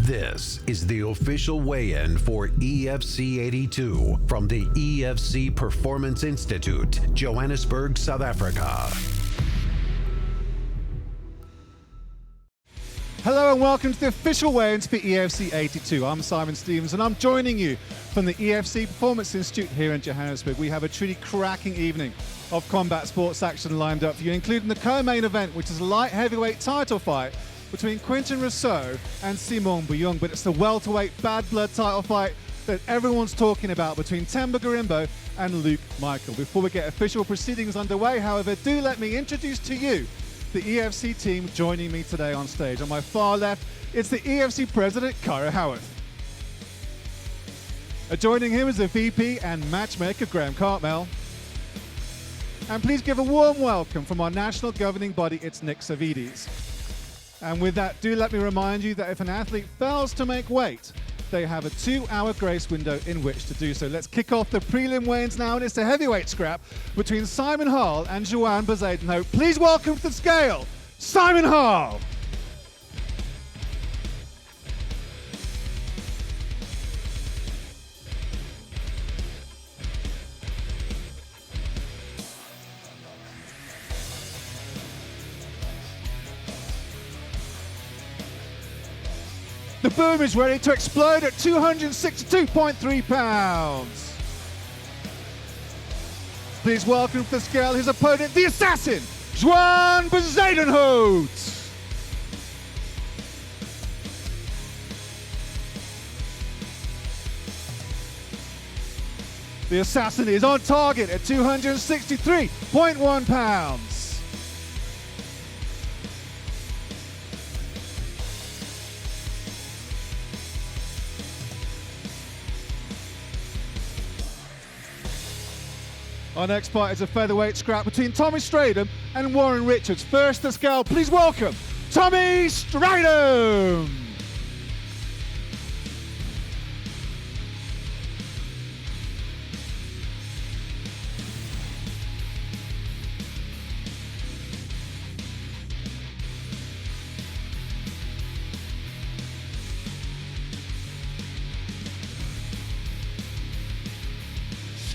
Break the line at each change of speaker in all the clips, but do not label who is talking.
This is the official weigh-in for EFC 82 from the EFC Performance Institute, Johannesburg, South Africa.
Hello and welcome to the official weigh-ins for EFC 82. I'm Simon Stevens and I'm joining you from the EFC Performance Institute here in Johannesburg. We have a truly cracking evening of combat sports action lined up for you, including the co-main event, which is a light heavyweight title fight between Quentin Rousseau and Simon Buyung. But it's the welterweight bad blood title fight that everyone's talking about between Themba Garimbo and Luke Michael. Before we get official proceedings underway, however, do let me introduce to you the EFC team joining me today on stage. On my far left, it's the EFC president, Kyra Howarth. Joining him is the VP and matchmaker, Graham Cartmel. And please give a warm welcome from our national governing body, it's Nick Savides. And with that, do let me remind you that if an athlete fails to make weight, they have a 2-hour grace window in which to do so. Let's kick off the prelim weigh-ins now, and it's a heavyweight scrap between Simon Hall and Johan Bezuidenhout. Please welcome to the scale, Simon Hall. The boom is ready to explode at 262.3 pounds. Please welcome to the scale his opponent, the assassin, Johan Bezuidenhout. The assassin is on target at 263.1 pounds. Our next fight is a featherweight scrap between Tommy Stradham and Warren Richards. First to scale, please welcome Tommy Stradham.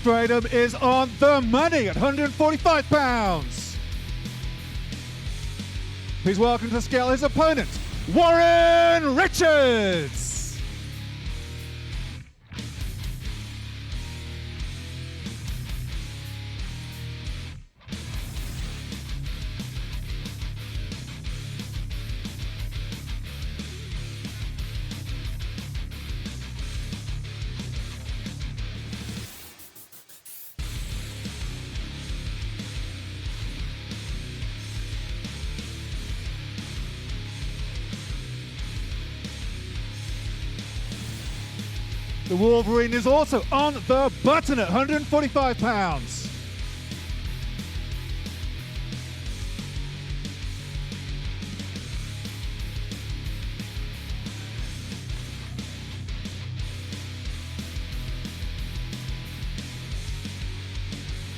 Stradham is on the money at 145 pounds. Please welcome to the scale his opponent, Warren Richards. The Wolverine is also on the button at 145 pounds.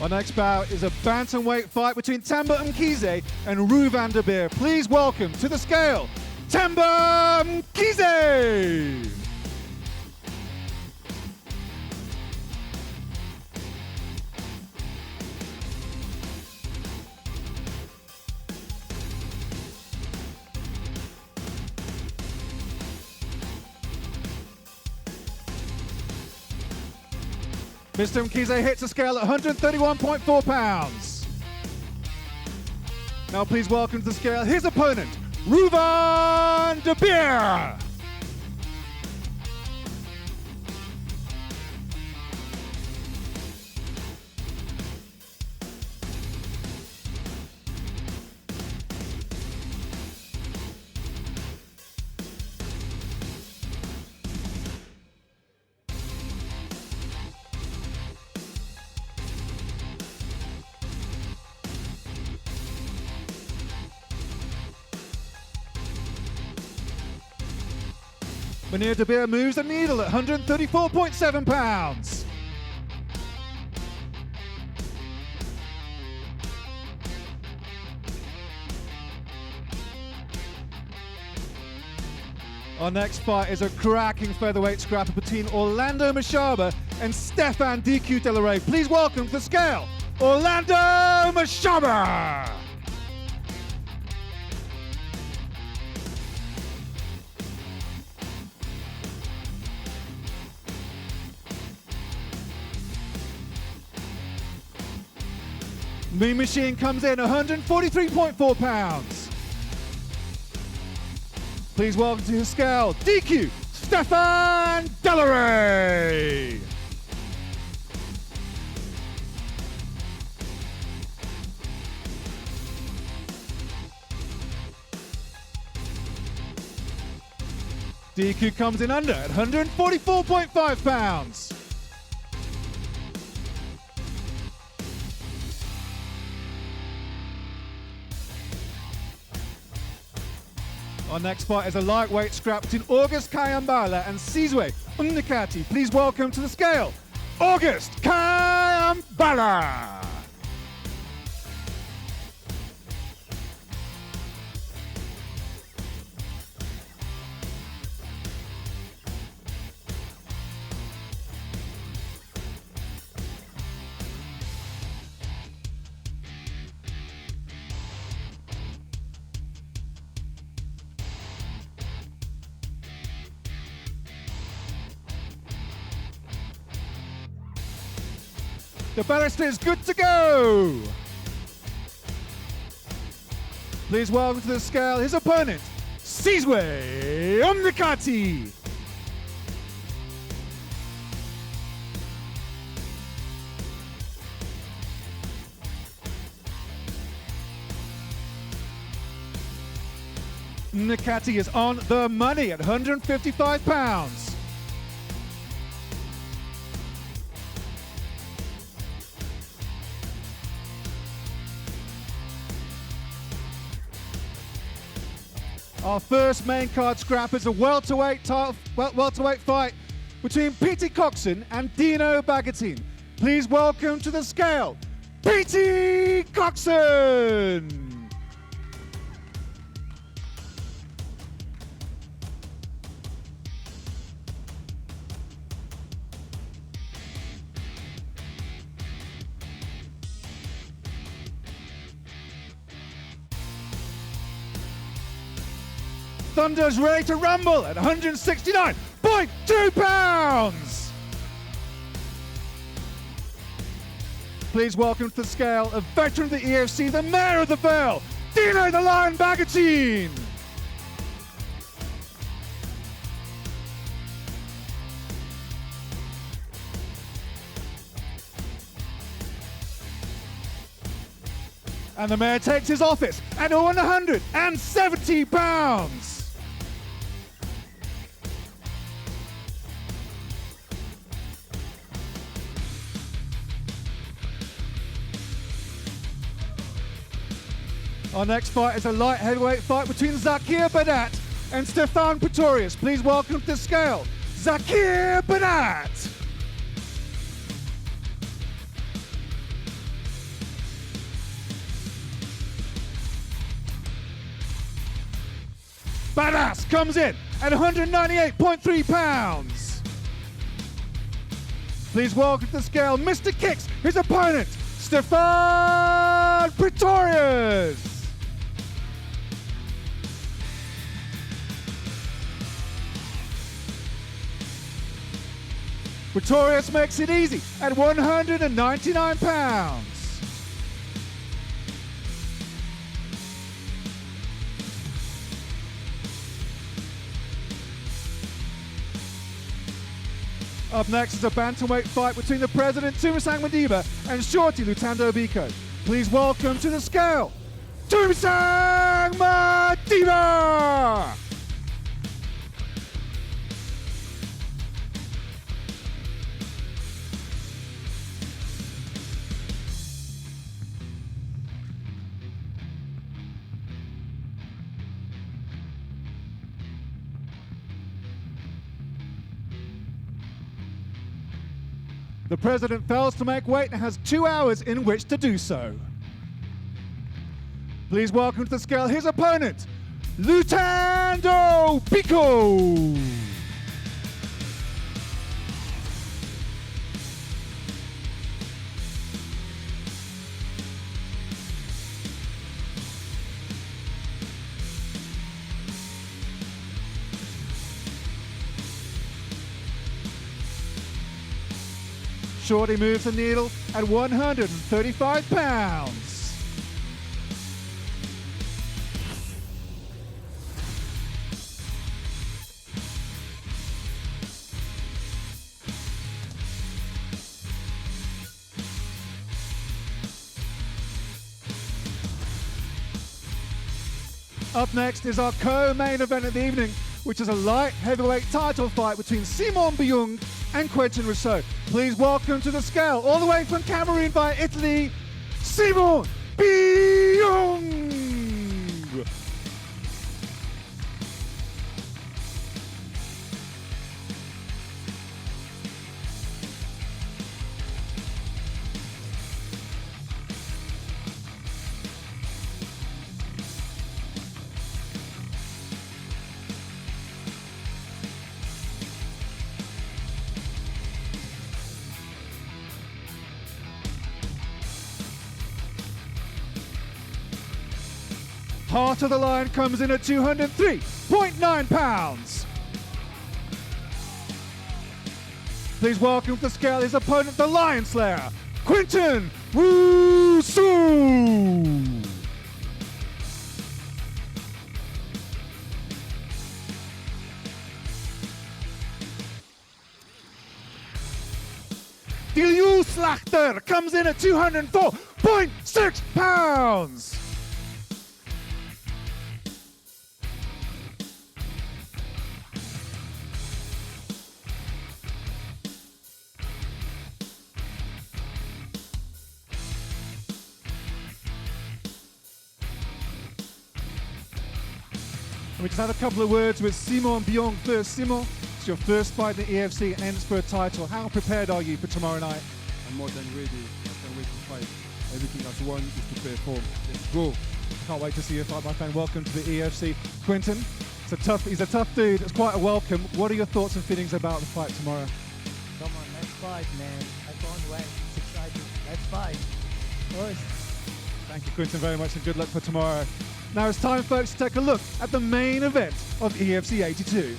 Our next bout is a bantamweight fight between Themba Mkhize and Rue van der Beer. Please welcome to the scale, Themba Mkhize. Mr. Mkhize hits the scale at 131.4 pounds. Now please welcome to the scale his opponent, Rue van der Beer. Meneer de Beer moves the needle at 134.7 pounds. Our next fight is a cracking featherweight scrapper between Orlando Mashaba and Stefan DQ De La Rey. Please welcome to the scale, Orlando Mashaba! Mean Machine comes in 143.4 pounds. Please welcome to the scale, DQ, Stefan De La Rey. DQ comes in under at 144.5 pounds. Our next fight is a lightweight scrap between August Kayambala and Sizwe Umnikati. Please welcome to the scale, August Kayambala. The barrister is good to go. Please welcome to the scale his opponent, Sizwe Umnikati. Umnikati is on the money at 155 pounds. Our first main card scrap is a welterweight fight between Petey Coxon and Dino Bagatine. Please welcome to the scale, Petey Coxon. Thunder's ready to rumble at 169.2 pounds. Please welcome to the scale a veteran of the EFC, the mayor of the Vale, Dino the Lion Bagatine. And the mayor takes his office at 170 pounds. Our next fight is a light heavyweight fight between Zakir Badat and Stefan Pretorius. Please welcome to the scale, Zakir Badat. Badass comes in at 198.3 pounds. Please welcome to the scale, Mr. Kicks, his opponent, Stefan Pretorius. Pretorius makes it easy at 199 pounds. Up next is a bantamweight fight between the President Tumisang Madiba and Shorty Lutando Biko. Please welcome to the scale, Tumisang Madiba! The president fails to make weight and has 2 hours in which to do so. Please welcome to the scale his opponent, Lutando Biko. Shorty moves the needle at 135 pounds. Up next is our co-main event of the evening, which is a light heavyweight title fight between Simon Byung and Quentin Rousseau. Please welcome to the scale, all the way from Cameroon via Italy, Simon Byung. Heart of the Lion comes in at 203.9 pounds. Please welcome to the scale his opponent, the Lion Slayer, Quentin Rousseau. Die Slachter comes in at 204.6 pounds. We just have a couple of words with Simon Byung first. Simon, it's your first fight in the EFC and ends for a title. How prepared are you for tomorrow night?
I'm more than ready. I can't wait to fight. Everything that's won is to perform. Let's go.
Can't wait to see you fight, my friend. Welcome to the EFC. Quentin, he's a tough dude. It's quite a welcome. What are your thoughts and feelings about the fight tomorrow?
Come on, let's fight, man. I can't wait. It's exciting. Let's fight. Boys.
Thank you, Quentin, very much, and good luck for tomorrow. Now it's time, folks, to take a look at the main event of EFC 82.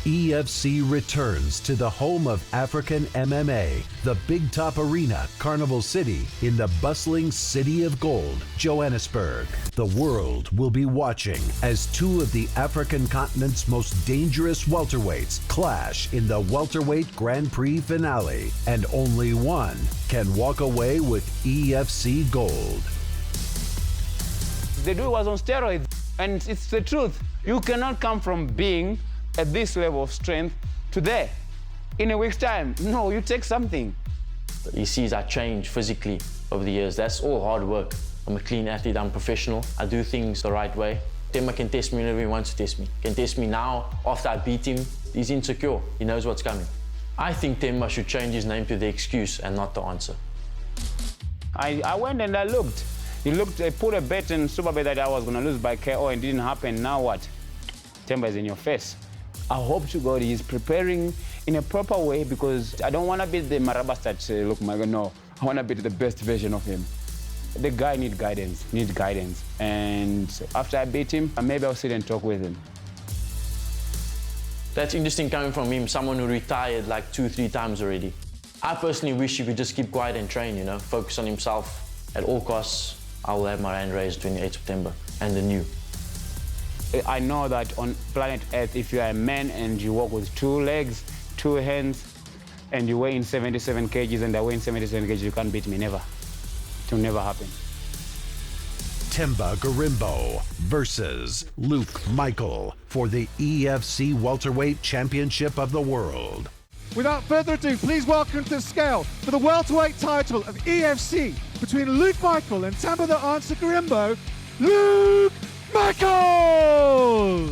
EFC returns to the home of African MMA, the Big Top Arena, Carnival City, in the bustling City of Gold, Johannesburg. The world will be watching as two of the African continent's most dangerous welterweights clash in the welterweight Grand Prix finale, and only one can walk away with EFC gold.
The dude was on steroids, and it's the truth. You cannot come from being at this level of strength to there in a week's time. No, you take something.
He sees I change physically over the years. That's all hard work. I'm a clean athlete, I'm professional. I do things the right way. Temba can test me whenever he wants to test me. Can test me now after I beat him. He's insecure, he knows what's coming. I think Temba should change his name to the excuse and not the answer.
I went and I looked. I put a bet in Super Bet that I was gonna lose by KO and it didn't happen. Now what? Temba is in your face. I hope to God he's preparing in a proper way, because I don't want to be the Marabas that say, look, my God, no. I want to be the best version of him. The guy needs guidance. And after I beat him, maybe I'll sit and talk with him.
That's interesting coming from him, someone who retired like 2-3 times already. I personally wish he could just keep quiet and train, focus on himself at all costs. I will have my hand raised 28 September and the new.
I know that on planet Earth, if you are a man and you walk with 2 legs, 2 hands, and you weigh in 77 kgs and I weigh in 77 kgs, you can't beat me, never. It will never happen.
Temba Garimbo versus Luke Michael for the EFC Welterweight Championship of the World.
Without further ado, please welcome to the scale for the welterweight title of EFC between Luke Michael and Temba the Answer Garimbo, Luke Michael!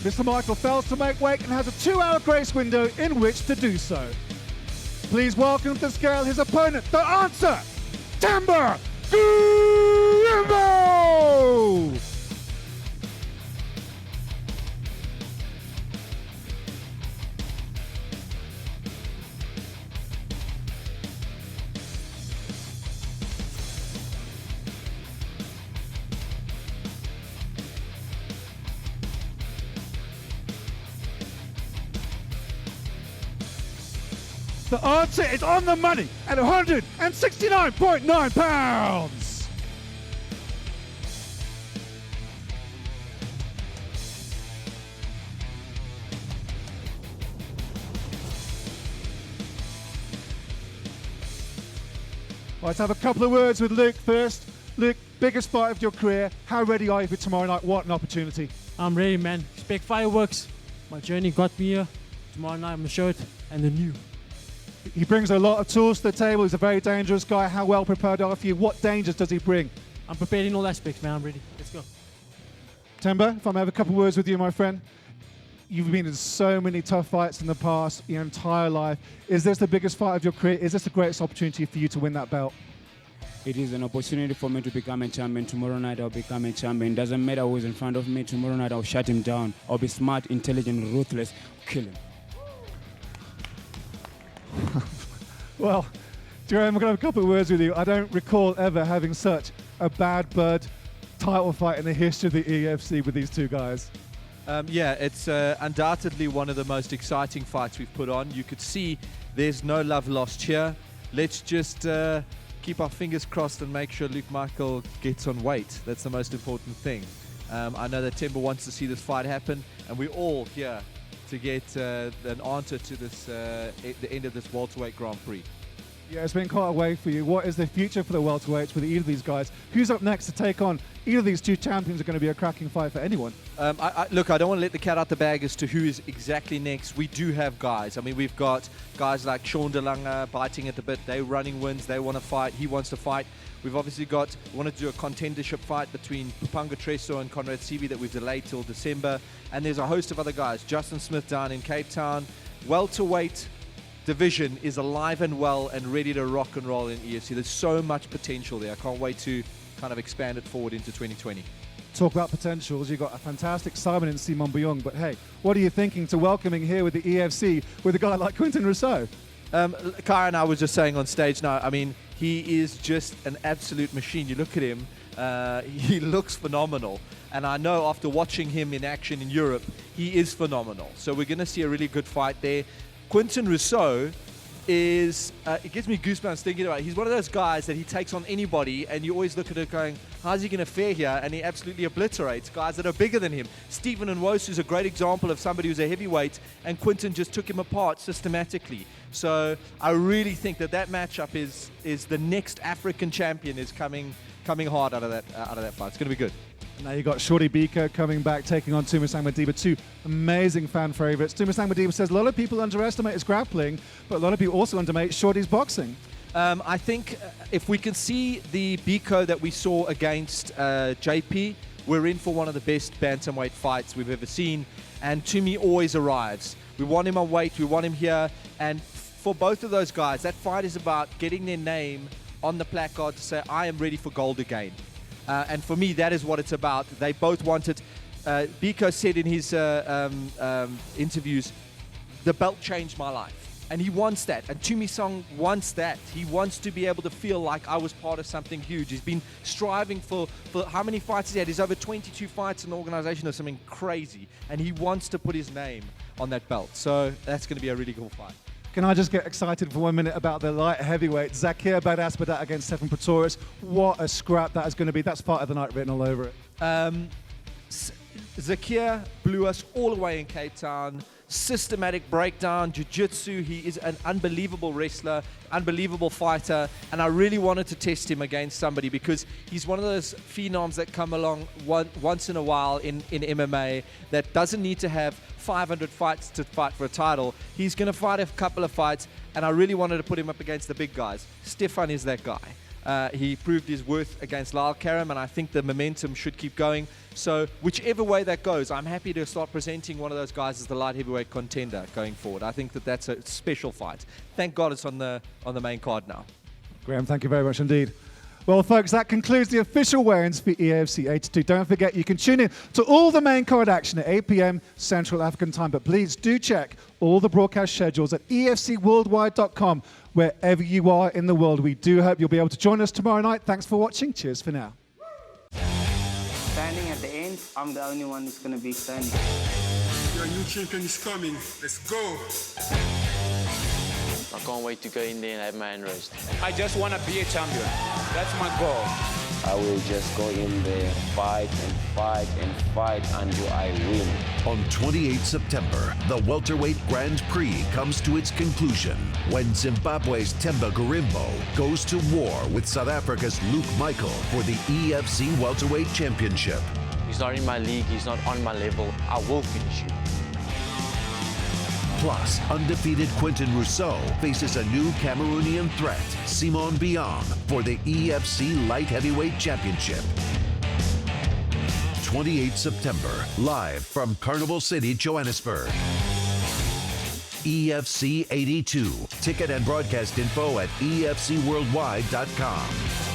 Mr. Michael fails to make weight and has a 2-hour grace window in which to do so. Please welcome to the scale his opponent, the answer, Temba Gumbo! The answer is on the money at 169.9 pounds. Let's have a couple of words with Luke first. Luke, biggest fight of your career. How ready are you for tomorrow night? What an opportunity.
I'm ready, man. Expect fireworks. My journey got me here. Tomorrow night I'm gonna show it and the new.
He brings a lot of tools to the table. He's a very dangerous guy. How well prepared are you? What dangers does he bring?
I'm prepared in all aspects, man. I'm ready. Let's go.
Temba, if I may have a couple of words with you, my friend. You've been in so many tough fights in the past, your entire life. Is this the biggest fight of your career? Is this the greatest opportunity for you to win that belt?
It is an opportunity for me to become a champion. Tomorrow night I'll become a champion. Doesn't matter who's in front of me. Tomorrow night I'll shut him down. I'll be smart, intelligent, ruthless, kill him.
Well, Jerome, I'm going to have a couple of words with you. I don't recall ever having such a bad blood title fight in the history of the EFC with these two guys.
Yeah, it's undoubtedly one of the most exciting fights we've put on. You could see there's no love lost here. Let's just keep our fingers crossed and make sure Luke Michael gets on weight. That's the most important thing. I know that Temba wants to see this fight happen, and we're all here to get an answer to this, the end of this welterweight Grand Prix.
Yeah, it's been quite a way for you. What is the future for the welterweights with either of these guys? Who's up next to take on either of these two champions? Are going to be a cracking fight for anyone.
Look, I don't want to let the cat out the bag as to who is exactly next. We do have guys. I mean, we've got guys like Sean DeLange biting at the bit. They're running wins. They want to fight. He wants to fight. We've obviously wanted to do a contendership fight between Pupanga Treso and Conrad Sibi that we've delayed till December. And there's a host of other guys. Justin Smith down in Cape Town. Welterweight division is alive and well and ready to rock and roll in EFC. There's so much potential there. I can't wait to kind of expand it forward into 2020.
Talk about potentials. You've got a fantastic Simon and Simon Bouillon, but hey, what are you thinking to welcoming here with the EFC with a guy like Quinton Rousseau?
Kara and I was just saying on stage now, I mean, he is just an absolute machine. You look at him, he looks phenomenal. And I know after watching him in action in Europe, he is phenomenal. So we're going to see a really good fight there. Quinton Rousseau is, it gives me goosebumps thinking about it. He's one of those guys that he takes on anybody, and you always look at it going, how's he going to fare here? And he absolutely obliterates guys that are bigger than him. Stephen Nwosu is a great example of somebody who's a heavyweight, and Quinton just took him apart systematically. So I really think that matchup is the next African champion is coming hard out of that fight. It's going to be good.
Now you've got Shorty Biko coming back, taking on Tumusang Madiba, two amazing fan favourites. Tumusang Madiba says a lot of people underestimate his grappling, but a lot of people also underestimate Shorty's boxing.
I think if we can see the Biko that we saw against JP, we're in for one of the best bantamweight fights we've ever seen. And Tumi always arrives. We want him on weight, we want him here. And for both of those guys, that fight is about getting their name on the placard to say, I am ready for gold again. And for me, that is what it's about. They both want it. Biko said in his interviews, the belt changed my life. And he wants that. And Tumusang wants that. He wants to be able to feel like I was part of something huge. He's been striving for how many fights he's had? He's over 22 fights in the organization or something crazy. And he wants to put his name on that belt. So that's going to be a really cool fight.
Can I just get excited for 1 minute about the light heavyweight? Zakir Badass against Stefan Pretorius. What a scrap that is going to be. That's fight of the night written all over it.
Zakir blew us all away in Cape Town. Systematic breakdown, jiu-jitsu. He is an unbelievable wrestler, unbelievable fighter, and I really wanted to test him against somebody because he's one of those phenoms that come along once in a while in MMA that doesn't need to have 500 fights to fight for a title. He's going to fight a couple of fights, and I really wanted to put him up against the big guys. Stefan is that guy. He proved his worth against Lyle Karam, and I think the momentum should keep going. So whichever way that goes, I'm happy to start presenting one of those guys as the light heavyweight contender going forward. I think that that's a special fight. Thank God it's on the main card now.
Graham, thank you very much indeed. Well, folks, that concludes the official weigh-ins for EFC 82. Don't forget, you can tune in to all the main card action at 8 p.m. Central African Time. But please do check all the broadcast schedules at efcworldwide.com, wherever you are in the world. We do hope you'll be able to join us tomorrow night. Thanks for watching. Cheers for now.
Standing at the end, I'm the only one who's going to be standing.
Your new champion is coming. Let's go.
I can't wait to go in there and have my hand raised.
I just want to be a champion. That's my goal.
I will just go in there, fight and fight and fight until I win.
On 28 September, the welterweight Grand Prix comes to its conclusion when Zimbabwe's Temba Garimbo goes to war with South Africa's Luke Michael for the EFC Welterweight Championship.
He's not in my league, he's not on my level. I will finish you.
Plus, undefeated Quentin Rousseau faces a new Cameroonian threat, Simon Biam, for the EFC Light Heavyweight Championship. 28 September, live from Carnival City, Johannesburg. EFC 82. Ticket and broadcast info at efcworldwide.com.